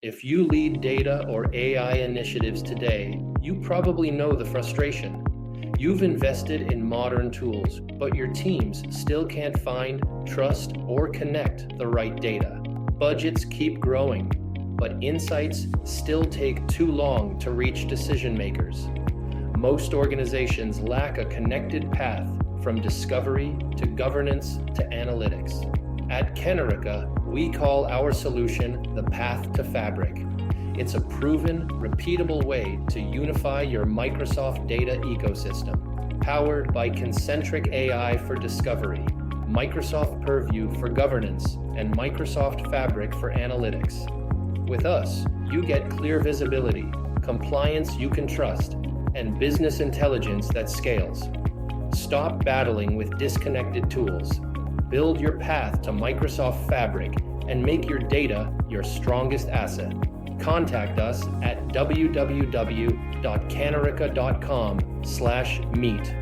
If you lead data or AI initiatives today, you probably know the frustration. You've invested in modern tools, but your teams still can't find, trust, or connect the right data. Budgets keep growing, but insights still take too long to reach decision makers. Most organizations lack a connected path from discovery to governance to analytics. At Kanerika, we call our solution the Path to Fabric. It's a proven, repeatable way to unify your Microsoft data ecosystem, powered by Concentric AI for discovery, Microsoft Purview for governance, and Microsoft Fabric for analytics. With us, you get clear visibility, compliance you can trust, and business intelligence that scales. Stop battling with disconnected tools. Build your path to Microsoft Fabric and make your data your strongest asset. Contact us at www.kanerika.com/meet.